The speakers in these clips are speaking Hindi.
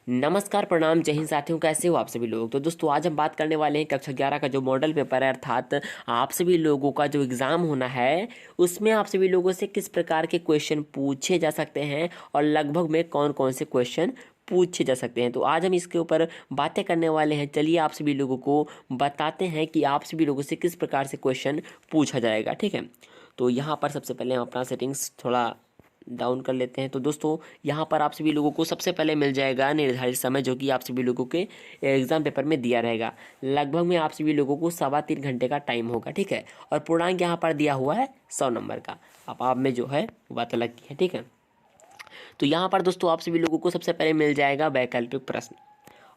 नमस्कार, प्रणाम, जय हिंद साथियों। कैसे हो आप सभी लोग। तो दोस्तों आज हम बात करने वाले हैं कक्षा 11 का जो मॉडल पेपर है, अर्थात आप सभी लोगों का जो एग्ज़ाम होना है उसमें आप सभी लोगों से किस प्रकार के क्वेश्चन पूछे जा सकते हैं और लगभग में कौन कौन से क्वेश्चन पूछे जा सकते हैं। तो आज हम इसके ऊपर बातें करने वाले हैं। चलिए आप सभी लोगों को बताते हैं कि आप सभी लोगों से किस प्रकार से क्वेश्चन पूछा जाएगा। ठीक है, तो यहाँ पर सबसे पहले हम अपना सेटिंग्स थोड़ा डाउन कर लेते हैं। तो दोस्तों यहाँ पर आप सभी लोगों को सबसे पहले मिल जाएगा निर्धारित समय, जो कि आप सभी लोगों के एग्ज़ाम पेपर में दिया रहेगा। लगभग में आप सभी लोगों को 3.25 घंटे का टाइम होगा। ठीक है, और पूर्णांक यहाँ पर दिया हुआ है 100 नंबर का। अब आप में जो है बात अलग की है। ठीक है, तो यहाँ पर दोस्तों आप सभी लोगों को सबसे पहले मिल जाएगा वैकल्पिक प्रश्न।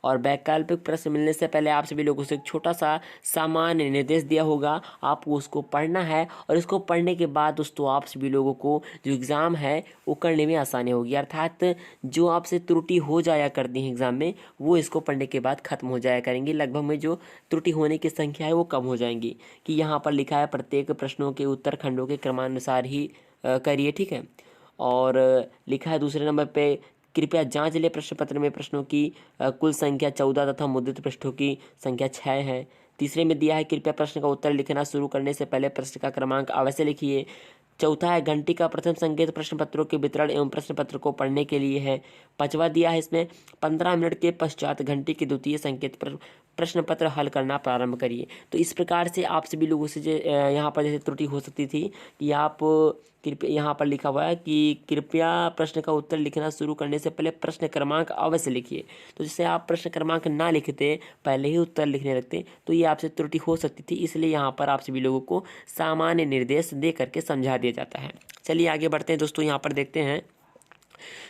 और वैकल्पिक प्रश्न मिलने से पहले आप सभी लोगों से एक छोटा सा सामान्य निर्देश दिया होगा, आपको उसको पढ़ना है। और इसको पढ़ने के बाद दोस्तों आप सभी लोगों को जो एग्ज़ाम है वो करने में आसानी होगी। अर्थात जो आपसे त्रुटि हो जाया करती है एग्ज़ाम में, वो इसको पढ़ने के बाद ख़त्म हो जाया करेंगी। लगभग में जो त्रुटि होने की संख्या है वो कम हो जाएंगी। कि यहाँ पर लिखा है प्रत्येक प्रश्नों के उत्तर खंडों के क्रमानुसार ही करिए। ठीक है, और लिखा है दूसरे नंबर पे, कृपया जांच लें प्रश्न पत्र में प्रश्नों की कुल संख्या 14 तथा मुद्रित पृष्ठों की संख्या 6 है। तीसरे में दिया है, कृपया प्रश्न का उत्तर लिखना शुरू करने से पहले प्रश्न का क्रमांक अवश्य लिखिए। चौथा है, घंटी का प्रथम संकेत प्रश्न पत्रों के वितरण एवं प्रश्न पत्र को पढ़ने के लिए है। पांचवा दिया है इसमें, 15 मिनट के पश्चात घंटी के द्वितीय संकेत पर प्रश्न पत्र हल करना प्रारंभ करिए। तो इस प्रकार से आप सभी लोगों से जो यहाँ पर जैसे त्रुटि हो सकती थी कि आप कृपया, यहाँ पर लिखा हुआ है कि कृपया प्रश्न का उत्तर लिखना शुरू करने से पहले प्रश्न क्रमांक अवश्य लिखिए। तो जैसे आप प्रश्न क्रमांक ना लिखते, पहले ही उत्तर लिखने लगते, तो ये आपसे त्रुटि हो सकती थी। इसलिए यहाँ पर आप सभी लोगों को सामान्य निर्देश दे करके समझा दिया जाता है। चलिए आगे बढ़ते हैं दोस्तों। यहाँ पर देखते हैं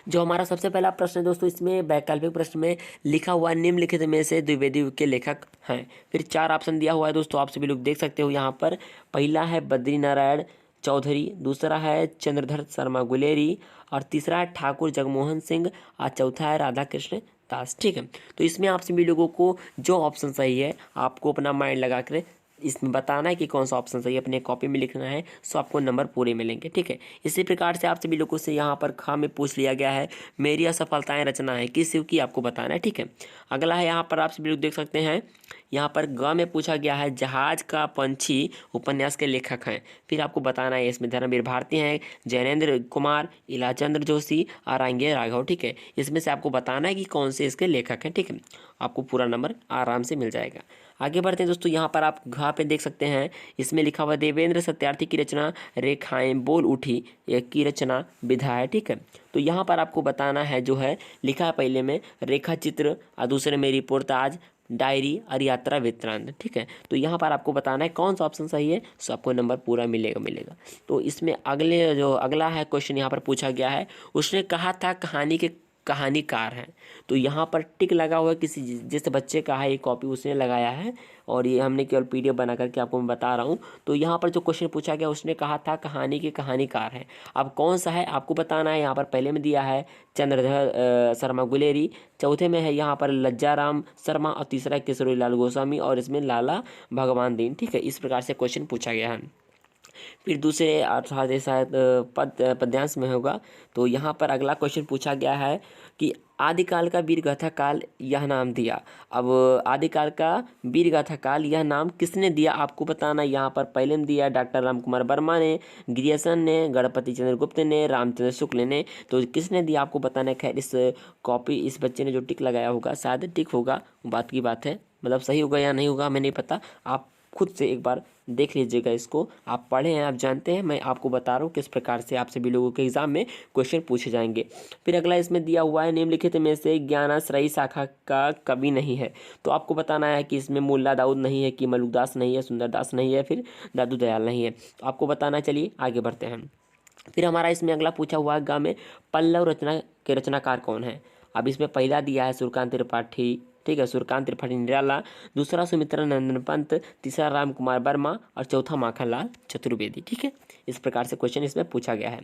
जो हमारा सबसे पहला प्रश्न है दोस्तों, इसमें वैकल्पिक प्रश्न में लिखा हुआ निम्नलिखित में से द्विवेदी युग के लेखक हैं। फिर 4 ऑप्शन दिया हुआ है दोस्तों, आप सभी लोग देख सकते हो यहाँ पर। पहला है बद्री नारायण चौधरी, दूसरा है चंद्रधर शर्मा गुलेरी, और तीसरा है ठाकुर जगमोहन सिंह, और चौथा है राधा कृष्ण दास। ठीक है, तो इसमें आप सभी लोगों को जो ऑप्शन सही है आपको अपना माइंड लगा कर इसमें बताना है कि कौन सा ऑप्शन सही है, अपने कॉपी में लिखना है, सो आपको नंबर पूरे मिलेंगे। ठीक है, इसी प्रकार से आप सभी लोगों से यहाँ पर खा में पूछ लिया गया है, मेरी असफलताएं रचना है किस युग की, आपको बताना है। ठीक है, अगला है यहाँ पर आप सभी लोग देख सकते हैं, यहाँ पर ग में पूछा गया है जहाज का पंछी उपन्यास के लेखक हैं। फिर आपको बताना है इसमें धर्मवीर भारती हैं, जैनेन्द्र कुमार, इलाचंद्र जोशी, और आएंगे राघव। ठीक है, इसमें से आपको बताना है कि कौन से इसके लेखक हैं। ठीक है, आपको पूरा नंबर आराम से मिल जाएगा। आगे बढ़ते हैं दोस्तों। यहाँ पर आप घा पे देख सकते हैं, इसमें लिखा हुआ देवेंद्र सत्यार्थी की रचना रेखाएं बोल उठी एक की रचना विधा है। ठीक है, तो यहाँ पर आपको बताना है, जो है लिखा है पहले में रेखा चित्र और दूसरे में रिपोर्टाज, डायरी और यात्रा वृत्तांत। ठीक है, तो यहाँ पर आपको बताना है कौन सा ऑप्शन सही है, सो आपको नंबर पूरा मिलेगा। तो इसमें अगला है क्वेश्चन यहाँ पर पूछा गया है, उसने कहा था कहानी के कहानीकार हैं। तो यहाँ पर टिक लगा हुआ है, किसी जिस बच्चे का है ये कॉपी उसने लगाया है, और ये हमने केवल पीडीएफ बना करके आपको मैं बता रहा हूँ। तो यहाँ पर जो क्वेश्चन पूछा गया, उसने कहा था कहानी के कहानीकार हैं। अब कौन सा है आपको बताना है। यहाँ पर पहले में दिया है चंद्रधर शर्मा गुलेरी, चौथे में है यहाँ पर लज्जाराम शर्मा, और तीसरा किशोरी लाल गोस्वामी, और इसमें लाला भगवान दीन। ठीक है, इस प्रकार से क्वेश्चन पूछा गया है। फिर दूसरे अर्थात शायद पद्यांश में होगा। तो यहाँ पर अगला क्वेश्चन पूछा गया है कि आदिकाल का वीर गाथा काल यह नाम दिया। अब आदिकाल का वीर गाथा काल यह नाम किसने दिया, आपको बताना। यहाँ पर पहले में दिया डॉक्टर राम कुमार वर्मा ने, ग्रियर्सन ने, गणपति चंद्र गुप्त ने, रामचंद्र शुक्ल ने। तो किसने दिया आपको बताना है। खैर इस बच्चे ने जो टिक लगाया होगा, शायद टिक होगा, बात की बात है, मतलब सही होगा या नहीं होगा हमें नहीं पता। आप खुद से एक बार देख लीजिएगा, इसको आप पढ़े हैं, आप जानते हैं, मैं आपको बता रहा हूँ किस प्रकार से आप सभी लोगों के एग्जाम में क्वेश्चन पूछे जाएंगे। फिर अगला इसमें दिया हुआ है निम्नलिखित में से ज्ञानाश्रयी शाखा का कवि नहीं है। तो आपको बताना है कि इसमें मुल्ला दाऊद नहीं है, कि मलुकदास नहीं है, सुंदरदास नहीं है, फिर दादू दयाल नहीं है। तो आपको बताना, चलिए आगे बढ़ते हैं। फिर हमारा इसमें अगला पूछा हुआ है, गा में पल्लव रचना के रचनाकार कौन है। अब इसमें पहला दिया है सूर्यकांत त्रिपाठी। ठीक है, सूर्यकांत त्रिपाठी निराला, दूसरा सुमित्रा नंदन पंत, तीसरा राम कुमार वर्मा, और चौथा माखनलाल चतुर्वेदी। ठीक है, इस प्रकार से क्वेश्चन इसमें पूछा गया है।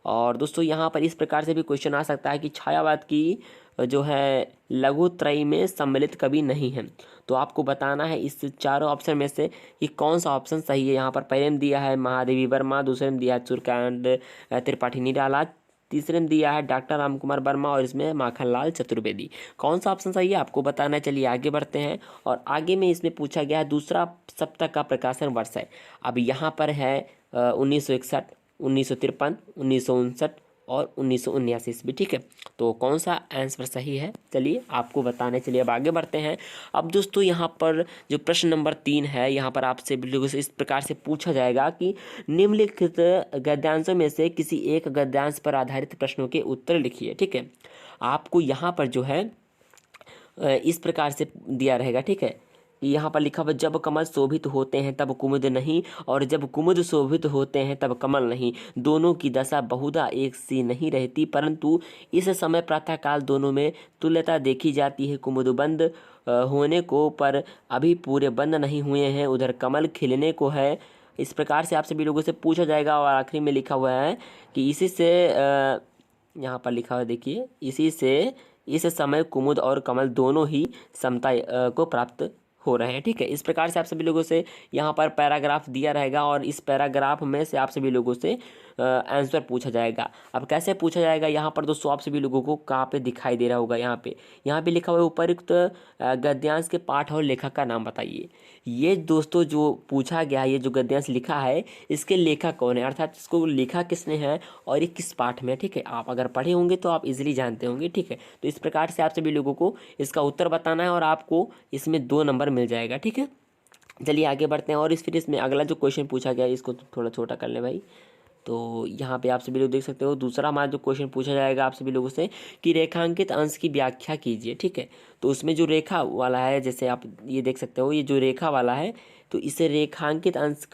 और दोस्तों यहाँ पर इस प्रकार से भी क्वेश्चन आ सकता है कि छायावाद की जो है लघु त्रयी में सम्मिलित कवि नहीं है। तो आपको बताना है इस चारों ऑप्शन में से कि कौन सा ऑप्शन सही है। यहाँ पर पहले में दिया है महादेवी वर्मा, दूसरे में दिया है सूर्यकांत त्रिपाठी निराला, तीसरे में दिया है डॉक्टर राम कुमार वर्मा और इसमें माखनलाल चतुर्वेदी। कौन सा ऑप्शन सही है आपको बताना है। चलिए आगे बढ़ते हैं। और आगे में इसमें पूछा गया है दूसरा सप्ताह का प्रकाशन वर्ष है। अब यहाँ पर है 1961, 1953, 1959 और 1979 ईस्वी। ठीक है, तो कौन सा आंसर सही है चलिए आपको बताने। चलिए अब आगे बढ़ते हैं। अब दोस्तों यहाँ पर जो प्रश्न नंबर 3 है, यहाँ पर आपसे बिल्कुल इस प्रकार से पूछा जाएगा कि निम्नलिखित गद्यांशों में से किसी एक गद्यांश पर आधारित प्रश्नों के उत्तर लिखिए। ठीक है, आपको यहाँ पर जो है इस प्रकार से दिया रहेगा। ठीक है, यहाँ पर लिखा हुआ जब कमल शोभित होते हैं तब कुमुद नहीं, और जब कुमुद शोभित होते हैं तब कमल नहीं। दोनों की दशा बहुधा एक सी नहीं रहती, परंतु इस समय प्रातःकाल दोनों में तुल्यता देखी जाती है। कुमुद बंद होने को पर अभी पूरे बंद नहीं हुए हैं, उधर कमल खिलने को है। इस प्रकार से आप सभी लोगों से पूछा जाएगा। और आखिरी में लिखा हुआ है कि इसी से यहाँ पर लिखा हुआ देखिए, इसी से इस समय कुमुद और कमल दोनों ही समता को प्राप्त हो रहे हैं। ठीक है, इस प्रकार से आप सभी लोगों से यहाँ पर पैराग्राफ दिया रहेगा और इस पैराग्राफ में से आप सभी लोगों से आंसर पूछा जाएगा। अब कैसे पूछा जाएगा, यहाँ पर दोस्तों आप सभी लोगों को कहाँ पे दिखाई दे रहा होगा, यहाँ पे लिखा हुआ है उपयुक्त गद्यांश के पाठ और लेखक का नाम बताइए। ये दोस्तों जो पूछा गया है, ये जो गद्यांश लिखा है इसके लेखक कौन है, अर्थात इसको लिखा किसने है और ये किस पाठ में है। ठीक है, आप अगर पढ़े होंगे तो आप इजीली जानते होंगे। ठीक है, तो इस प्रकार से आप सभी लोगों को इसका उत्तर बताना है और आपको इसमें 2 नंबर मिल जाएगा। ठीक है, चलिए आगे बढ़ते हैं। और फिर इसमें अगला जो क्वेश्चन पूछा गया है इसको थोड़ा छोटा कर लें भाई। तो यहाँ पे आप सभी लोग देख सकते हो, दूसरा हमारा जो क्वेश्चन पूछा जाएगा आप सभी लोगों से कि रेखांकित अंश की व्याख्या कीजिए। ठीक है, तो उसमें जो रेखा वाला है, जैसे आप ये देख सकते हो, ये जो रेखा वाला है तो इसे रेखांकित अंश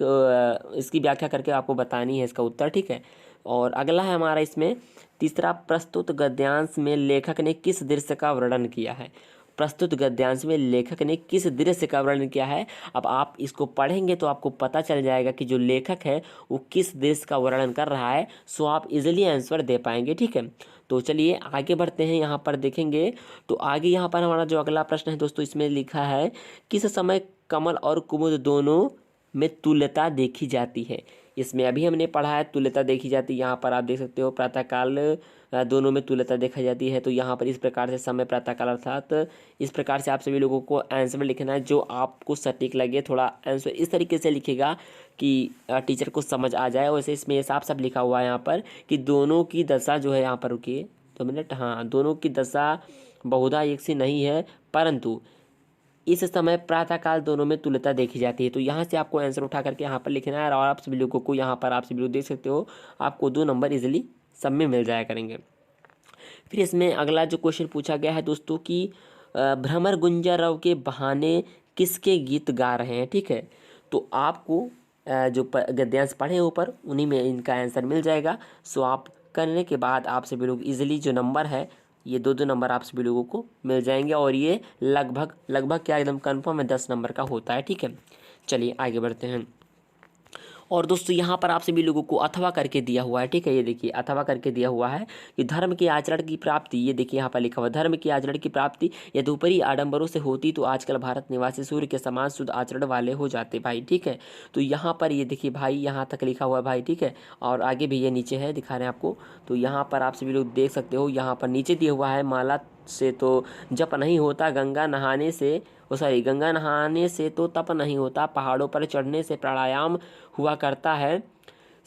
इसकी व्याख्या करके आपको बतानी है इसका उत्तर। ठीक है, और अगला है हमारा इसमें तीसरा, प्रस्तुत गद्यांश में लेखक ने किस दृश्य का वर्णन किया है। प्रस्तुत गद्यांश में लेखक ने किस दृश्य का वर्णन किया है। अब आप इसको पढ़ेंगे तो आपको पता चल जाएगा कि जो लेखक है वो किस दृश्य का वर्णन कर रहा है, सो आप इजीली आंसर दे पाएंगे। ठीक है, तो चलिए आगे बढ़ते हैं। यहाँ पर देखेंगे तो आगे यहाँ पर हमारा जो अगला प्रश्न है दोस्तों, इसमें लिखा है किस समय कमल और कुमुद दोनों में तुल्यता देखी जाती है। इसमें अभी हमने पढ़ा है तुल्यता देखी जाती है। यहाँ पर आप देख सकते हो प्रातःकाल दोनों में तुल्यता देखा जाती है। तो यहाँ पर इस प्रकार से समय प्रातःकाल, अर्थात इस प्रकार से आप सभी लोगों को आंसर लिखना है जो आपको सटीक लगे। थोड़ा आंसर इस तरीके से लिखेगा कि टीचर को समझ आ जाए। वैसे इसमें साफ साफ लिखा हुआ है यहाँ पर कि दोनों की दशा जो है, यहाँ पर रुकिए 2 मिनट, हाँ, दोनों की दशा बहुधा एक सी नहीं है, परंतु इस समय प्रातःकाल दोनों में तुल्यता देखी जाती है। तो यहाँ से आपको आंसर उठा करके यहाँ पर लिखना है और आप सभी लोगों को यहाँ पर आप सभी लोग देख सकते हो आपको 2 नंबर इजीली सब में मिल जाया करेंगे। फिर इसमें अगला जो क्वेश्चन पूछा गया है दोस्तों कि भ्रमर गुंजरव के बहाने किसके गीत गा रहे हैं। ठीक है, तो आपको जो गद्यांश पढ़े ऊपर उन्हीं में इनका आंसर मिल जाएगा। सो आप करने के बाद आप सभी लोग इजीली जो नंबर है ये 2-2 नंबर आप सभी लोगों को मिल जाएंगे और ये लगभग क्या एकदम कंफर्म है 10 नंबर का होता है। ठीक है, चलिए आगे बढ़ते हैं। और दोस्तों यहाँ पर आप सभी लोगों को अथवा करके दिया हुआ है। ठीक है, ये देखिए अथवा करके दिया हुआ है कि धर्म के आचरण की प्राप्ति, ये देखिए यहाँ पर लिखा हुआ धर्म के आचरण की प्राप्ति यदि ऊपरी आडंबरों से होती तो आजकल भारत निवासी सूर्य के समान शुद्ध आचरण वाले हो जाते भाई। ठीक है, तो यहाँ पर ये देखिए भाई, यहाँ तक लिखा हुआ है भाई। ठीक है, और आगे भी ये नीचे है, दिखा रहे हैं आपको। तो यहाँ पर आप सभी लोग देख सकते हो, यहाँ पर नीचे दिया हुआ है माला से तो जप नहीं होता, गंगा नहाने से तो तप नहीं होता, पहाड़ों पर चढ़ने से प्राणायाम हुआ करता है,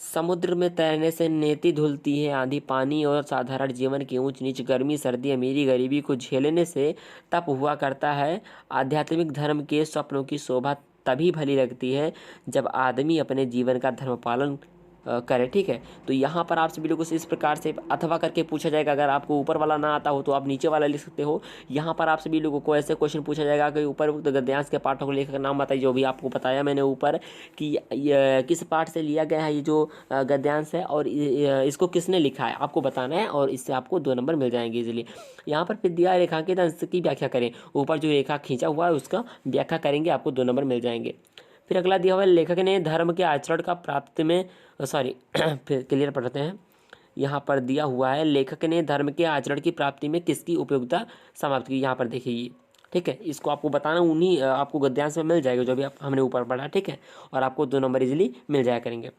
समुद्र में तैरने से नेति धुलती है, आंधी पानी और साधारण जीवन की ऊंच नीच, गर्मी सर्दी अमीरी गरीबी को झेलने से तप हुआ करता है, आध्यात्मिक धर्म के स्वप्नों की शोभा तभी भली लगती है जब आदमी अपने जीवन का धर्म पालन करे। ठीक है, तो यहाँ पर आप सभी लोगों से इस प्रकार से अथवा करके पूछा जाएगा। अगर आपको ऊपर वाला ना आता हो तो आप नीचे वाला लिख सकते हो। यहाँ पर आप सभी लोगों को ऐसे क्वेश्चन पूछा जाएगा कि ऊपर गद्यांश के पाठों को लेखक का नाम बताइए, जो भी आपको बताया मैंने ऊपर कि किस पाठ से लिया गया है ये जो गद्यांश है और इसको किसने लिखा है आपको बताना है और इससे आपको 2 नंबर मिल जाएंगे इजीली। यहाँ पर फिर दिया रेखांकित अंश की व्याख्या करें, ऊपर जो रेखा खींचा हुआ है उसका व्याख्या करेंगे, आपको 2 नंबर मिल जाएंगे। फिर अगला दिया हुआ है लेखक ने धर्म के आचरण का प्राप्ति में फिर क्लियर पढ़ते हैं। यहाँ पर दिया हुआ है लेखक ने धर्म के आचरण की प्राप्ति में किसकी उपयोगिता समाप्त की। यहाँ पर देखिए, ठीक है, इसको आपको बताना उन्हीं आपको गद्यांश में मिल जाएगा जो भी हमने ऊपर पढ़ा। ठीक है, और आपको 2 नंबर इजीली मिल जाया करेंगे।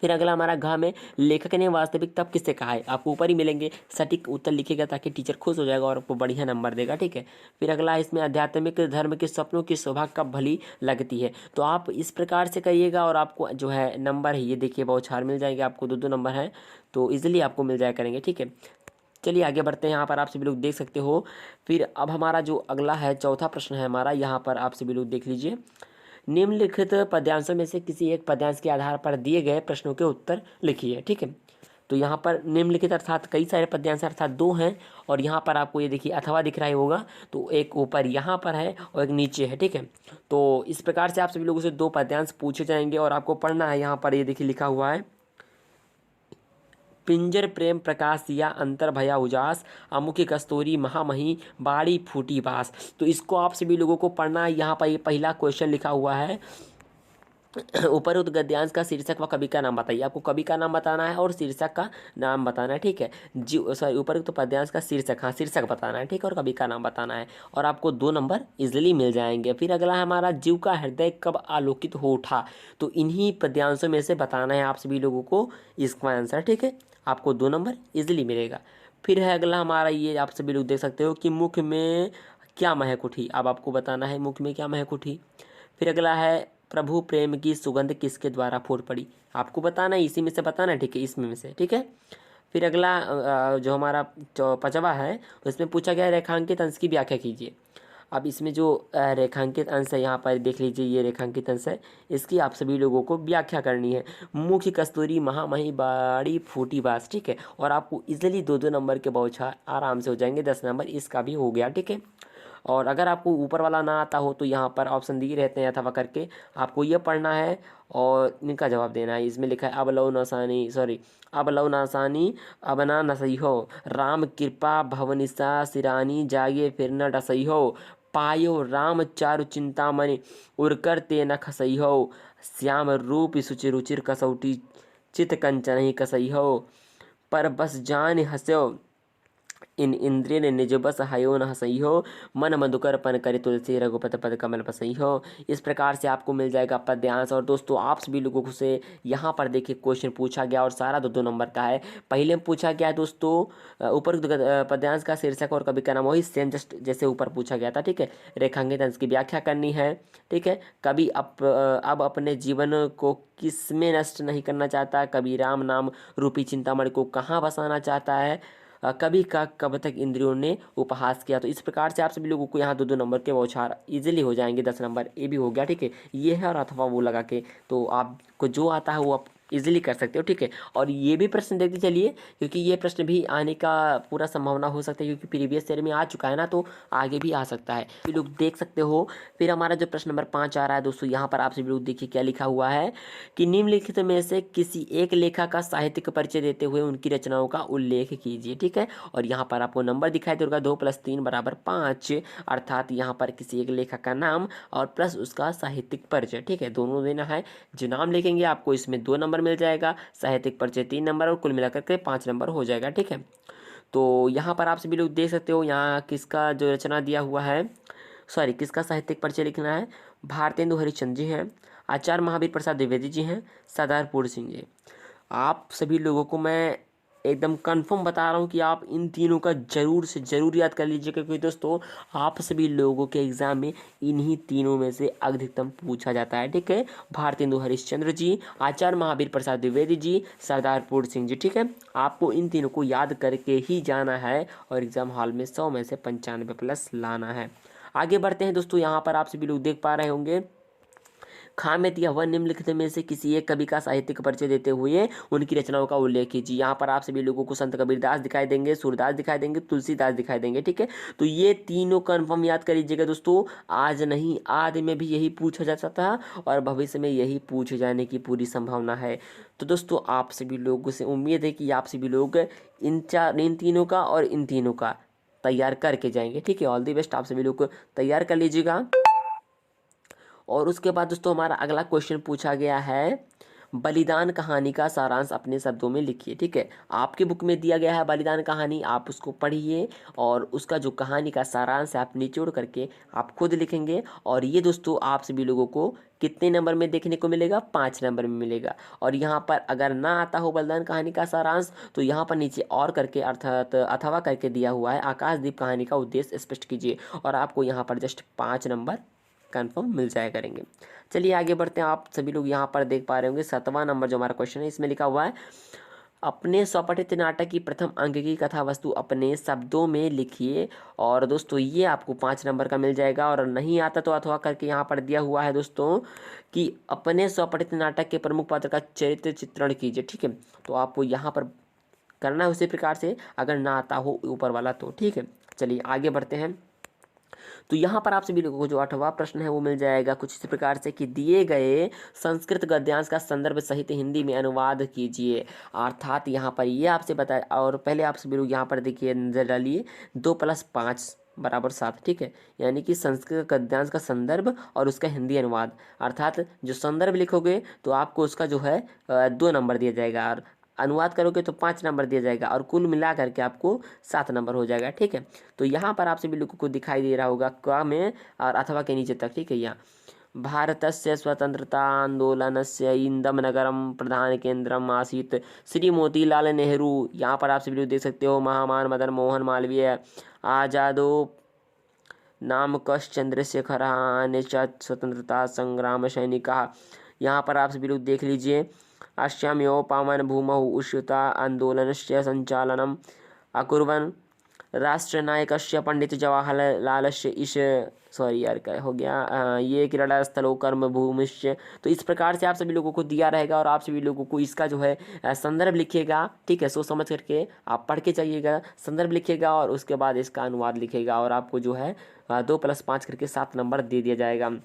फिर अगला हमारा घ में लेखक ने वास्तविक तब किससे कहा है, आपको ऊपर ही मिलेंगे, सटीक उत्तर लिखेगा ताकि टीचर खुश हो जाएगा और आपको बढ़िया नंबर देगा, ठीक है। फिर अगला इसमें आध्यात्मिक धर्म के सपनों की शोभा कब भली लगती है, तो आप इस प्रकार से करिएगा और आपको जो है नंबर है ये देखिए बौछार मिल जाएंगे, आपको 2-2 नंबर है तो ईजिली आपको मिल जाया करेंगे, ठीक है। चलिए आगे बढ़ते हैं, यहाँ पर आप सभी लोग देख सकते हो। फिर अब हमारा जो अगला है चौथा प्रश्न है हमारा, यहाँ पर आप सभी लोग देख लीजिए। निम्नलिखित पद्यांशों में से किसी एक पद्यांश के आधार पर दिए गए प्रश्नों के उत्तर लिखिए, ठीक है। तो यहाँ पर निम्नलिखित अर्थात कई सारे पद्यांश अर्थात 2 हैं और यहाँ पर आपको ये देखिए अथवा दिख रहा ही होगा, तो एक ऊपर यहाँ पर है और एक नीचे है, ठीक है। तो इस प्रकार से आप सभी लोगों से 2 पद्यांश पूछे जाएंगे और आपको पढ़ना है। यहाँ पर ये देखिए लिखा हुआ है, पिंजर प्रेम प्रकाश या अंतर भया उजास, अमुखी कस्तूरी महामही बाड़ी फूटी बास। तो इसको आप सभी लोगों को पढ़ना है। यहाँ पर ये पहला क्वेश्चन लिखा हुआ है, उपरोक्त गद्यांश का शीर्षक व कवि का नाम बताइए। आपको कवि का नाम बताना है और शीर्षक का नाम बताना है, ठीक है। जी सॉरी, उपरोक्त पद्यांश का शीर्षक, हाँ शीर्षक बताना है, ठीक है, और कवि का नाम बताना है और आपको 2 नंबर इजिली मिल जाएंगे। फिर अगला है हमारा, जीव का हृदय कब आलोकित हो उठा, तो इन्हीं पद्यांशों में से बताना है आप सभी लोगों को इसका आंसर, ठीक है। आपको 2 नंबर इजिली मिलेगा। फिर है अगला हमारा, ये आप सभी लोग देख सकते हो कि मुख में क्या महक उठी, अब आपको बताना है मुख में क्या महक उठी। फिर अगला है, प्रभु प्रेम की सुगंध किसके द्वारा फूट पड़ी, आपको बताना है, इसी में से बताना है, ठीक है, इसमें से, ठीक है। फिर अगला जो हमारा 5वां है उसमें पूछा गया रेखांकित अंश की व्याख्या कीजिए। अब इसमें जो रेखांकित अंश है यहाँ पर देख लीजिए, ये रेखांकित अंश है, इसकी आप सभी लोगों को व्याख्या करनी है। मुख्य कस्तूरी महामही बाड़ी फूटी बास, ठीक है, और आपको इजीली 2-2 नंबर के बौछार आराम से हो जाएंगे, 10 नंबर इसका भी हो गया, ठीक है। और अगर आपको ऊपर वाला ना आता हो तो यहाँ पर ऑप्शन दिए रहते हैं अथवा करके, आपको ये पढ़ना है और इनका जवाब देना है। इसमें लिखा है, अब लौ नसानी सॉरी अब लौ नासानी अब ना नसई हो, राम कृपा भवनिसा सिरानी जागे फिर न डसई हो, पायो राम चारु चिंतामणि उरकर ते न खसई हो, श्याम रूप सुचि रुचिर कसौटी चित कंचन ही कसई हो, पर बस जान हस्यो इन इंद्रिय ने निज बस हयो न हसई हो, मन मधुकर पन करे तुलसी रघुपत पद कमल बसई हो। इस प्रकार से आपको मिल जाएगा पद्यांश। और दोस्तों आप सभी लोगों को से यहाँ पर देखिए क्वेश्चन पूछा गया और सारा 2-2 नंबर का है। पहले में पूछा गया दोस्तों ऊपर पद्यांश का शीर्षक और कवि का नाम, वही सेम जस्ट जैसे ऊपर पूछा गया था, ठीक है। रेखांकित अंश की व्याख्या करनी है, ठीक है। कवि अब अपने जीवन को किसमें नष्ट नहीं करना चाहता, कवि राम नाम रूपी चिंतामणि को कहाँ बसाना चाहता है, कभी का कब तक इंद्रियों ने उपहास किया। तो इस प्रकार से आप सभी लोगों को यहाँ 2-2 नंबर के बौछार इजीली हो जाएंगे, 10 नंबर ये भी हो गया, ठीक है। ये है और अथवा वो लगा के, तो आपको जो आता है वो आप इजीली कर सकते हो, ठीक है। और ये भी प्रश्न देखते चलिए क्योंकि ये प्रश्न भी आने का पूरा संभावना हो सकता है, क्योंकि प्रीवियस ईयर में आ चुका है ना, तो आगे भी आ सकता है, ये लोग देख सकते हो। फिर हमारा जो प्रश्न नंबर 5 आ रहा है दोस्तों, यहाँ पर आप सभी लोग देखिए क्या लिखा हुआ है कि निम्नलिखित में से किसी एक लेखक का साहित्यिक परिचय देते हुए उनकी रचनाओं का उल्लेख कीजिए, ठीक है। और यहाँ पर आपको नंबर दिखाई देगा 2 + 3 = 5, अर्थात यहाँ पर किसी एक लेखक का नाम और प्लस उसका साहित्यिक परिचय, ठीक है, दोनों देना है। जो नाम लिखेंगे आपको इसमें 2 नंबर मिल जाएगा, साहित्यिक परिचय 3 नंबर और कुल मिलाकर के 5 नंबर हो जाएगा, ठीक है। तो यहाँ पर आप सभी लोग देख सकते हो यहाँ किसका जो रचना दिया हुआ है, सॉरी किसका साहित्यिक परिचय लिखना है, भारतेंदु हरिश्चंद्र जी हैं, आचार्य महावीर प्रसाद द्विवेदी जी हैं, सरदार पूर्ण सिंह जी। आप सभी लोगों को मैं एकदम कंफर्म बता रहा हूँ कि आप इन तीनों का जरूर से जरूर याद कर लीजिएगा, क्योंकि दोस्तों आप सभी लोगों के एग्जाम में इन्हीं तीनों में से अधिकतम पूछा जाता है, ठीक है। भारतेंदु हरिश्चंद्र जी, आचार्य महावीर प्रसाद द्विवेदी जी, सरदार पूर्ण सिंह जी, ठीक है। आपको इन तीनों को याद करके ही जाना है और एग्जाम हॉल में 100 में से 95+ लाना है। आगे बढ़ते हैं दोस्तों, यहाँ पर आप सभी लोग देख पा रहे होंगे, खां में दिया हुआ निम्नलिखित में से किसी एक कवि का साहित्यिक परिचय देते हुए उनकी रचनाओं का उल्लेख कीजिए। यहाँ पर आप सभी लोगों को संत कबीरदास दिखाई देंगे, सूरदास दिखाई देंगे, तुलसीदास दिखाई देंगे, ठीक है। तो ये तीनों कन्फर्म याद कर लीजिएगा दोस्तों, आज नहीं आदि में भी यही पूछा जा सकता है और भविष्य में यही पूछे जाने की पूरी संभावना है। तो दोस्तों आप सभी लोगों से उम्मीद है कि आप सभी लोग इन तीनों का और इन तीनों का तैयार करके जाएंगे, ठीक है। ऑल दी बेस्ट, आप सभी लोग को तैयार कर लीजिएगा। और उसके बाद दोस्तों हमारा अगला क्वेश्चन पूछा गया है, बलिदान कहानी का सारांश अपने शब्दों में लिखिए। ठीक है, आपकी बुक में दिया गया है बलिदान कहानी, आप उसको पढ़िए और उसका जो कहानी का सारांश है आप निचोड़ करके आप खुद लिखेंगे। और ये दोस्तों आप सभी लोगों को कितने नंबर में देखने को मिलेगा? 5 नंबर में मिलेगा। और यहाँ पर अगर ना आता हो बलिदान कहानी का सारांश तो यहाँ पर नीचे और करके अर्थात अथवा करके दिया हुआ है, आकाशदीप कहानी का उद्देश्य स्पष्ट कीजिए, और आपको यहाँ पर जस्ट 5 नंबर कन्फर्म मिल जाया करेंगे। चलिए आगे बढ़ते हैं। आप सभी लोग यहाँ पर देख पा रहे होंगे 7वां नंबर जो हमारा क्वेश्चन है, इसमें लिखा हुआ है अपने स्वपठित नाटक की प्रथम अंक की कथा वस्तु अपने शब्दों में लिखिए। और दोस्तों ये आपको 5 नंबर का मिल जाएगा। और नहीं आता तो अथवा करके यहाँ पर दिया हुआ है दोस्तों कि अपने स्वपठित नाटक के प्रमुख पात्र का चरित्र चित्रण कीजिए। ठीक है, तो आपको यहाँ पर करना है उसी प्रकार से, अगर ना आता हो ऊपर वाला तो। ठीक है, चलिए आगे बढ़ते हैं। तो यहाँ पर आप सभी लोगों को जो 8वां प्रश्न है वो मिल जाएगा कुछ इस प्रकार से कि दिए गए संस्कृत गद्यांश का संदर्भ सहित हिंदी में अनुवाद कीजिए। अर्थात यहाँ पर ये आपसे बताया, और पहले आप सभी लोग यहाँ पर देखिए, नजर डालिए 2 + 5 = 7। ठीक है, यानी कि संस्कृत गद्यांश का संदर्भ और उसका हिंदी अनुवाद, अर्थात जो संदर्भ लिखोगे तो आपको उसका जो है 2 नंबर दिया जाएगा, और अनुवाद करोगे तो 5 नंबर दिया जाएगा, और कुल मिला करके आपको 7 नंबर हो जाएगा। ठीक है, तो यहाँ पर आप सभी लोगों को दिखाई दे रहा होगा क में और अथवा के नीचे तक। ठीक है, यहाँ भारतस्य स्वतंत्रता आंदोलनस्य इंदम नगरम प्रधान केंद्रम आसीत् श्री मोतीलाल नेहरू। यहाँ पर आप सभी लोग देख सकते हो महामान मदन मोहन मालवीय आजादो नाम कश चंद्रशेखर स्वतंत्रता संग्राम सैनिका। यहाँ पर आप सभी लोग देख लीजिए अस्याम्यो पावन भूमौ उष्यता आंदोलनस्य संचालनम अकुर्वन् राष्ट्रनायकस्य पंडित जवाहरलालस्य इस सॉरी यार क्या हो गया ये क्रीड़ा स्थलों कर्म भूमिश्च। तो इस प्रकार से आप सभी लोगों को दिया रहेगा और आप सभी लोगों को इसका जो है संदर्भ लिखिएगा। ठीक है, सोच समझ करके आप पढ़ के जाइएगा, संदर्भ लिखिएगा और उसके बाद इसका अनुवाद लिखिएगा, और आपको जो है 2 + 5 करके 7 नंबर दे दिया जाएगा।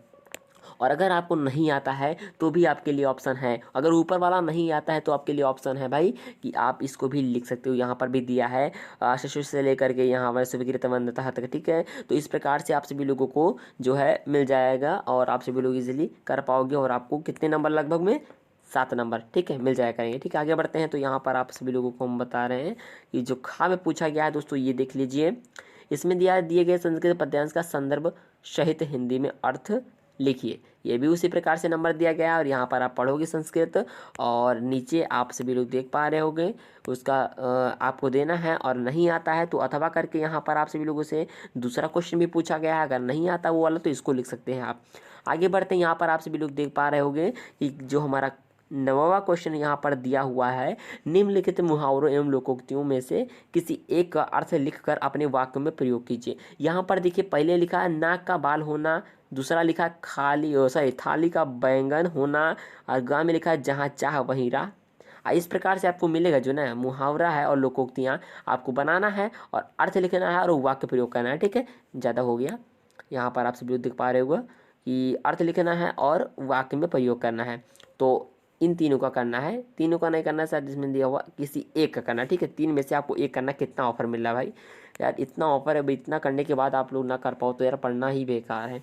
और अगर आपको नहीं आता है तो भी आपके लिए ऑप्शन है, अगर ऊपर वाला नहीं आता है तो आपके लिए ऑप्शन है भाई कि आप इसको भी लिख सकते हो। यहाँ पर भी दिया है शिशु से लेकर के यहाँ पर स्वीकृत वंदता तक। ठीक है, तो इस प्रकार से आप सभी लोगों को जो है मिल जाएगा और आप सभी लोग इजीली कर पाओगे, और आपको कितने नंबर लगभग में 7 नंबर ठीक है मिल जाया करेंगे। ठीक है, आगे बढ़ते हैं। तो यहाँ पर आप सभी लोगों को हम बता रहे हैं कि जो खा में पूछा गया है दोस्तों ये देख लीजिए, इसमें दिए गए संस्कृत पद्यांश का संदर्भ सहित हिंदी में अर्थ लिखिए। ये भी उसी प्रकार से नंबर दिया गया है और यहाँ पर आप पढ़ोगे संस्कृत, और नीचे आप सभी लोग देख पा रहे होंगे उसका आपको देना है, और नहीं आता है तो अथवा करके यहाँ पर आप सभी लोगों से दूसरा क्वेश्चन भी पूछा गया है, अगर नहीं आता वो वाला तो इसको लिख सकते हैं आप। आगे बढ़ते हैं। यहाँ पर आप सभी लोग देख पा रहे होंगे कि जो हमारा 9वां क्वेश्चन यहाँ पर दिया हुआ है, निम्नलिखित मुहावरों एवं लोकोक्तियों में से किसी एक का अर्थ लिखकर अपने वाक्य में प्रयोग कीजिए। यहाँ पर देखिए पहले लिखा है नाक का बाल होना, दूसरा लिखा है थाली का बैंगन होना, और गा में लिखा है जहाँ चाह वहीं राह। इस प्रकार से आपको मिलेगा जो ना मुहावरा है और लोकोक्तियाँ आपको बनाना है और अर्थ लिखना है और वाक्य प्रयोग करना है। ठीक है, ज़्यादा हो गया। यहाँ पर आप सभी लोग देख पा रहे होगा कि अर्थ लिखना है और वाक्य में प्रयोग करना है, तो इन तीनों का करना है, तीनों का नहीं करना सर, जिसमें दिया हुआ किसी एक का करना। ठीक है, 3 में से आपको एक करना। कितना ऑफर मिल रहा है भाई यार, इतना ऑफर है, इतना करने के बाद आप लोग ना कर पाओ तो यार पढ़ना ही बेकार है।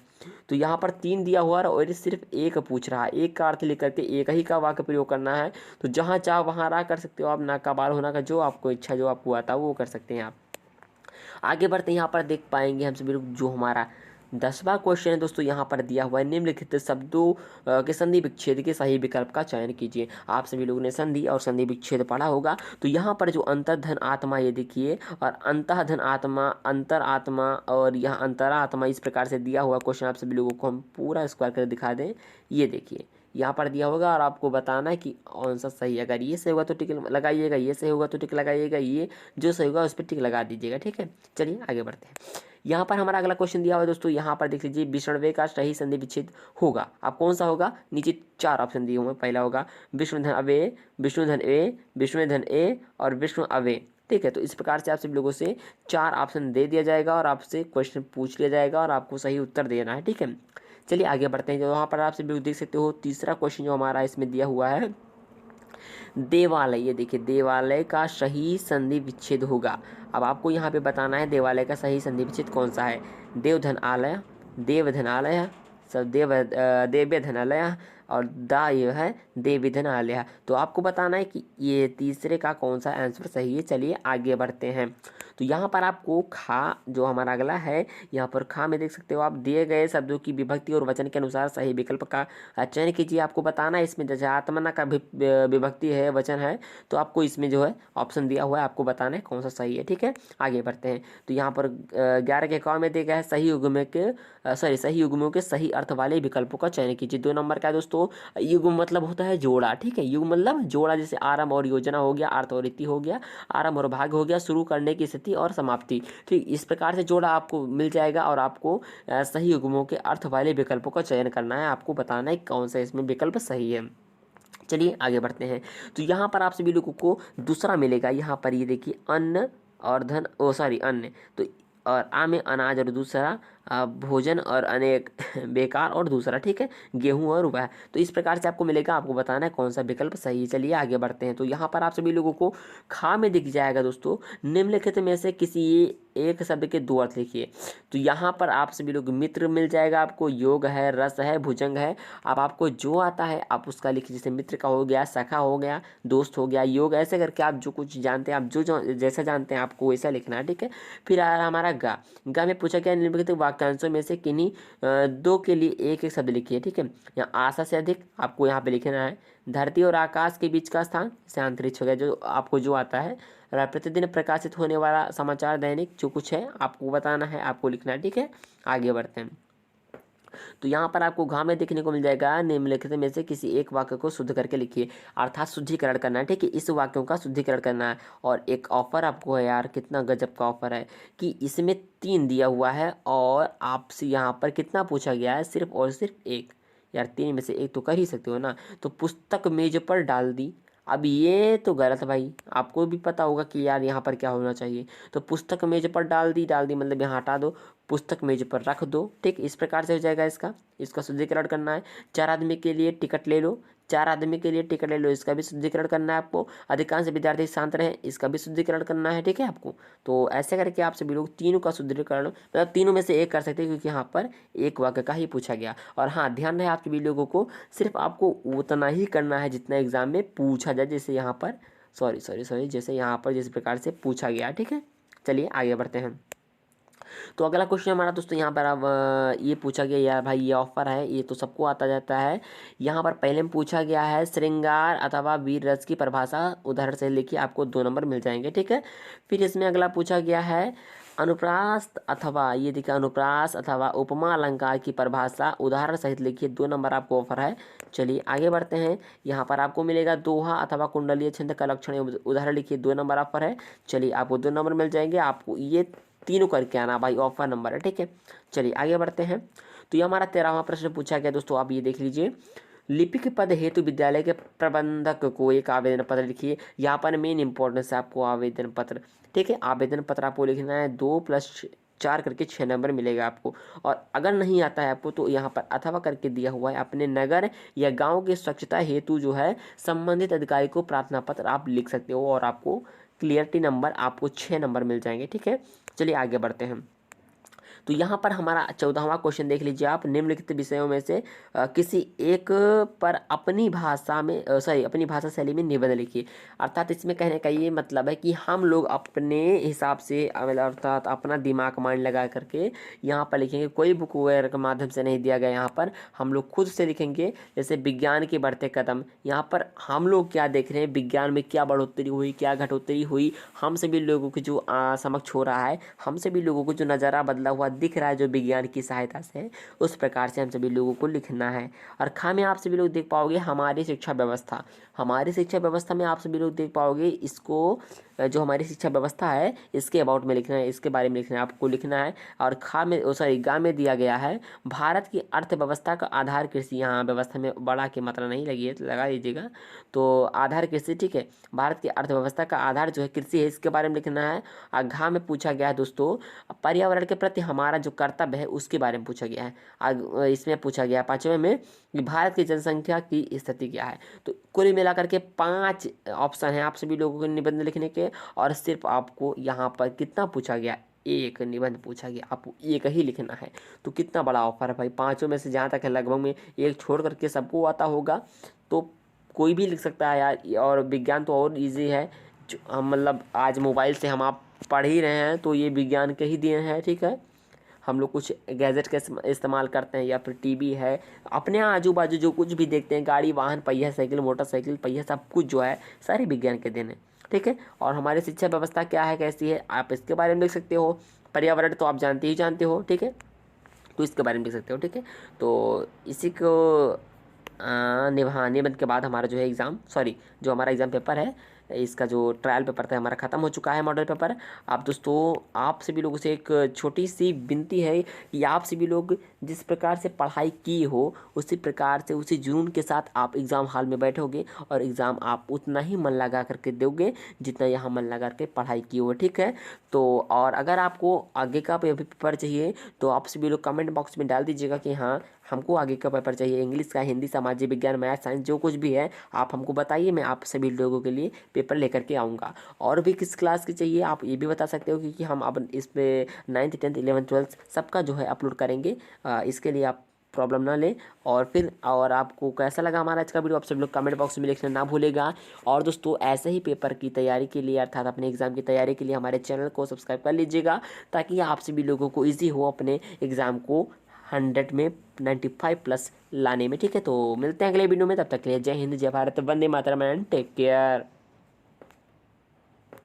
तो यहाँ पर 3 दिया हुआ है और सिर्फ एक पूछ रहा है, एक का अर्थ लिख करके एक ही का वाक्य प्रयोग करना है। तो जहाँ चाह वहाँ रहा कर सकते हो आप, ना का बाल होना का जो आपको इच्छा जो आपको आता है वो कर सकते हैं आप। आगे बढ़ते हैं। यहाँ पर देख पाएंगे हम सभी लोग जो हमारा 10वां क्वेश्चन है दोस्तों, यहाँ पर दिया हुआ है निम्नलिखित शब्दों के संधि विच्छेद के सही विकल्प का चयन कीजिए। आप सभी लोगों ने संधि और संधि विच्छेद पढ़ा होगा, तो यहाँ पर जो अंतर्धन आत्मा ये देखिए, और अंतःधन आत्मा, अंतर आत्मा और यहाँ अंतरा आत्मा, इस प्रकार से दिया हुआ क्वेश्चन आप सभी लोगों को हम पूरा स्क्वायर कर दिखा दें। ये देखिए यहाँ पर दिया होगा और आपको बताना है कि कौन सा सही है। अगर ये सही होगा तो टिक लगाइएगा, ये सही होगा तो टिक लगाइएगा, ये जो सही होगा उस पर टिक लगा दीजिएगा। ठीक है, चलिए आगे बढ़ते हैं। यहाँ पर हमारा अगला क्वेश्चन दिया हुआ है दोस्तों, यहाँ पर देख लीजिए विष्णुवे का सही संधि विच्छेद होगा। अब कौन सा होगा? नीचे 4 ऑप्शन दिए हुए, पहला होगा विष्णुधन अवे, विष्णुधन ए, विष्णुधन ए और विष्णु अवे। ठीक है, तो इस प्रकार से आप सभी लोगों से 4 ऑप्शन दे दिया जाएगा और आपसे क्वेश्चन पूछ लिया जाएगा और आपको सही उत्तर देना है। ठीक है, चलिए आगे बढ़ते हैं। जो वहाँ पर आप सभी लोग देख सकते हो तीसरा क्वेश्चन जो हमारा इसमें दिया हुआ है, देवालय। ये देखिए देवालय का सही संधि विच्छेद होगा। अब आपको यहाँ पे बताना है देवालय का सही संधि विच्छेद कौन सा है। देवधन आलय, देवधनालय, सब देव्य धनालय, और दा ये है देवी धनालय। तो आपको बताना है कि ये तीसरे का कौन सा आंसर सही है। चलिए आगे बढ़ते हैं। तो यहाँ पर आपको खा जो हमारा अगला है, यहाँ पर खा में देख सकते हो आप, दिए गए शब्दों की विभक्ति और वचन के अनुसार सही विकल्प का चयन कीजिए। आपको बताना है इसमें जैसे आत्मना का विभक्ति है, वचन है, तो आपको इसमें जो है ऑप्शन दिया हुआ है, आपको बताना है कौन सा सही है। ठीक है, आगे बढ़ते हैं। तो यहाँ पर 11 के क में देखा है सही युग्म के सही युग्मों के सही अर्थ वाले विकल्पों का चयन कीजिए। 2 नंबर का है दोस्तों, युग्म मतलब होता है जोड़ा। ठीक है, युग्म मतलब जोड़ा, जैसे आरंभ और योजना हो गया, अर्थ और रीति हो गया, आरंभ और भाग हो गया, शुरू करने की स्थिति और समाप्ति। ठीक, इस प्रकार से जोड़ा आपको मिल जाएगा और आपको सही युग्मों के अर्थ वाले विकल्पों का चयन करना है। आपको बताना है कौन सा इसमें विकल्प सही है। चलिए आगे बढ़ते हैं। तो यहाँ पर आप सभी लोगों को दूसरा मिलेगा। यहाँ पर ये देखिए अन्न और धन, ओ सॉरी अन्न, तो और आ में अनाज और दूसरा भोजन और अनेक बेकार और दूसरा, ठीक है, गेहूं और वह। तो इस प्रकार से आपको मिलेगा, आपको बताना है कौन सा विकल्प सही है। चलिए आगे बढ़ते हैं। तो यहाँ पर आप सभी लोगों को खा में दिख जाएगा दोस्तों, निम्नलिखित में से किसी एक शब्द के 2 अर्थ लिखिए। तो यहाँ पर आप सभी लोग मित्र मिल जाएगा आपको, योग है, रस है, भुजंग है। अब आपको जो आता है आप उसका लिखिए, जैसे मित्र का हो गया, सखा हो गया, दोस्त हो गया, योग, ऐसे करके आप जो कुछ जानते हैं, आप जो जैसा जानते हैं आपको वैसा लिखना है। ठीक है, फिर आ रहा हमारा गा में पूछा गया निम्नलिखित वाक्यांशों में से किन्हीं 2 के लिए एक एक शब्द लिखिए। ठीक है, यहाँ आशा से अधिक आपको यहाँ पे लिखना है, धरती और आकाश के बीच का स्थान जैसे अंतरिक्ष हो गया, जो आपको जो आता है, प्रतिदिन प्रकाशित होने वाला समाचार दैनिक, जो कुछ है आपको बताना है, आपको लिखना है। ठीक है, आगे बढ़ते हैं। तो यहाँ पर आपको घा में देखने को मिल जाएगा, निम्नलिखित में से किसी एक वाक्य को शुद्ध करके लिखिए, अर्थात शुद्धिकरण करना है। ठीक है, इस वाक्यों का शुद्धिकरण करना है। और एक ऑफर आपको है यार, कितना गजब का ऑफर है कि इसमें 3 दिया हुआ है और आपसे यहाँ पर कितना पूछा गया है, सिर्फ और सिर्फ एक। यार 3 में से एक तो कर ही सकते हो ना। तो पुस्तक मेज पर डाल दी, अब ये तो गलत भाई, आपको भी पता होगा कि यार यहाँ पर क्या होना चाहिए। तो पुस्तक मेज पर डाल दी, डाल दी मतलब यहाँ हटा दो, पुस्तक मेज पर रख दो। ठीक, इस प्रकार से हो जाएगा इसका शुद्धिकरण करना है। 4 आदमी के लिए टिकट ले लो, 4 आदमी के लिए टिकट ले लो, इसका भी शुद्धिकरण करना है आपको। अधिकांश विद्यार्थी शांत रहे, इसका भी शुद्धिकरण करना है। ठीक है आपको, तो ऐसे करके आप सभी लोग तीनों का शुद्धिकरण, मतलब तीनों में से एक कर सकते हैं, क्योंकि यहाँ पर एक वाक्य का ही पूछा गया। और हाँ, ध्यान रहे आप सभी लोगों को, सिर्फ आपको उतना ही करना है जितना एग्जाम में पूछा जाए, जैसे यहाँ पर सॉरी जैसे यहाँ पर जिस प्रकार से पूछा गया। ठीक है, चलिए आगे बढ़ते हैं। तो अगला क्वेश्चन हमारा दोस्तों यहाँ पर अब ये पूछा गया, यार भाई ये ऑफर है, ये तो सबको आता जाता है। यहाँ पर पहले में पूछा गया है श्रृंगार अथवा वीर रस की परिभाषा उदाहरण से लिखिए, आपको 2 नंबर मिल जाएंगे। ठीक है, फिर इसमें अगला पूछा गया है अनुप्रास अथवा, ये देखिए अनुप्रास अथवा उपमा अलंकार की परिभाषा उदाहरण सहित लिखिए, 2 नंबर आपको ऑफर है। चलिए आगे बढ़ते हैं। यहाँ पर आपको मिलेगा दोहा अथवा कुंडलीय छंद का लक्षण उदाहरण लिखिए, 2 नंबर ऑफर है। चलिए आपको 2 नंबर मिल जाएंगे, आपको ये तीनों करके आना भाई, ऑफर नंबर है। ठीक है, चलिए आगे बढ़ते हैं। तो ये हमारा 13वां प्रश्न पूछा गया दोस्तों, आप ये देख लीजिए, लिपिक पद हेतु विद्यालय के प्रबंधक को एक आवेदन पत्र लिखिए। यहाँ पर मेन इंपॉर्टेंस है आपको आवेदन पत्र। ठीक है, आवेदन पत्र आपको लिखना है, 2 + 4 करके 6 नंबर मिलेगा आपको। और अगर नहीं आता है आपको तो यहाँ पर अथवा करके दिया हुआ है, अपने नगर या गांव की स्वच्छता हेतु जो है संबंधित अधिकारी को प्रार्थना पत्र आप लिख सकते हो, और आपको क्लियरिटी नंबर आपको 6 नंबर मिल जाएंगे। ठीक है, चलिए आगे बढ़ते हैं। तो यहाँ पर हमारा 14वां क्वेश्चन देख लीजिए आप, निम्नलिखित विषयों में से किसी एक पर अपनी भाषा में अपनी भाषा शैली में निबंध लिखिए। अर्थात इसमें कहने का ये मतलब है कि हम लोग अपने हिसाब से, अर्थात अपना दिमाग माइंड लगा करके यहाँ पर लिखेंगे, कोई बुक वगैरह के माध्यम से नहीं दिया गया। यहाँ पर हम लोग खुद से लिखेंगे, जैसे विज्ञान के बढ़ते कदम, यहाँ पर हम लोग क्या देख रहे हैं, विज्ञान में क्या बढ़ोतरी हुई, क्या घटोतरी हुई, हम सभी लोगों को जो समक्ष हो रहा है, हम सभी लोगों को जो नज़ारा बदला हुआ दिख रहा है जो विज्ञान की सहायता से, उस प्रकार से हम सभी लोगों को लिखना है। और खा में आप सभी लोग देख पाओगे हमारी शिक्षा व्यवस्था, हमारी शिक्षा व्यवस्था में आप सभी लोग देख पाओगे इसको, जो हमारी शिक्षा व्यवस्था है इसके अबाउट में लिखना है, इसके बारे में लिखना है, आपको लिखना है। और खा में गा में दिया गया है भारत की अर्थव्यवस्था का आधार कृषि, यहाँ व्यवस्था में बड़ा की मात्रा नहीं लगी है, लगा लीजिएगा। तो आधार कृषि, ठीक है, भारत की अर्थव्यवस्था का आधार जो है कृषि है, इसके बारे में लिखना है। और घा में पूछा गया है दोस्तों पर्यावरण के प्रति हमारा जो कर्तव्य है उसके बारे में पूछा गया है। इसमें पूछा गया 5वें में कि भारत की जनसंख्या की स्थिति क्या है। तो कुल मिलाकर के 5 ऑप्शन हैं आप सभी लोगों को निबंध लिखने के, और सिर्फ आपको यहाँ पर कितना पूछा गया, एक निबंध पूछा गया, आपको एक ही लिखना है। तो कितना बड़ा ऑफर है भाई, पांचों में से जहाँ तक है लगभग में एक छोड़ करके सबको आता होगा, तो कोई भी लिख सकता है यार। और विज्ञान तो और इजी है, जो हम मतलब आज मोबाइल से हम आप पढ़ ही रहे हैं तो ये विज्ञान के ही देन है, ठीक है। हम लोग कुछ गैजेट का इस्तेमाल करते हैं या फिर टीवी है, अपने आजू बाजू जो कुछ भी देखते हैं, गाड़ी वाहन पहिया साइकिल मोटरसाइकिल पहिया, सब कुछ जो है सारे विज्ञान के देन है, ठीक है। और हमारी शिक्षा व्यवस्था क्या है, कैसी है, आप इसके बारे में देख सकते हो। पर्यावरण तो आप जानते ही जानते हो, ठीक है, तो इसके बारे में देख सकते हो, ठीक है। तो इसी को निबंध के बाद हमारा जो है एग्ज़ाम, सॉरी, जो हमारा एग्ज़ाम पेपर है, इसका जो ट्रायल पेपर था हमारा ख़त्म हो चुका है, मॉडल पेपर। आप दोस्तों, आप सभी लोगों से एक छोटी सी विनती है कि आप सभी लोग जिस प्रकार से पढ़ाई की हो उसी प्रकार से उसी जुनून के साथ आप एग्ज़ाम हॉल में बैठोगे और एग्ज़ाम आप उतना ही मन लगा करके दोगे जितना यहाँ मन लगा करके पढ़ाई की हो, ठीक है। तो और अगर आपको आगे का पेपर चाहिए तो आप सभी लोग कमेंट बॉक्स में डाल दीजिएगा कि हाँ हमको आगे का पेपर चाहिए, इंग्लिश का, हिंदी, सामाजिक विज्ञान, मैथ, साइंस, जो कुछ भी है आप हमको बताइए, मैं आप सभी लोगों के लिए पेपर लेकर के आऊँगा। और भी किस क्लास की चाहिए आप ये भी बता सकते हो, क्योंकि हम अब इस पर 9th 10th 11th 12th सबका जो है अपलोड करेंगे। इसके लिए आप प्रॉब्लम ना लें। और फिर और आपको कैसा लगा हमारा आज का वीडियो आप सब लोग कमेंट बॉक्स में लिखना ना भूलेगा। और दोस्तों ऐसे ही पेपर की तैयारी के लिए अर्थात अपने एग्ज़ाम की तैयारी के लिए हमारे चैनल को सब्सक्राइब कर लीजिएगा, ताकि आप सभी लोगों को ईजी हो अपने एग्ज़ाम को 100 में 95+ लाने में, ठीक है। तो मिलते हैं अगले वीडियो में, तब तक के लिए जय हिंद, जय Bharat, Vande Mataram and take care.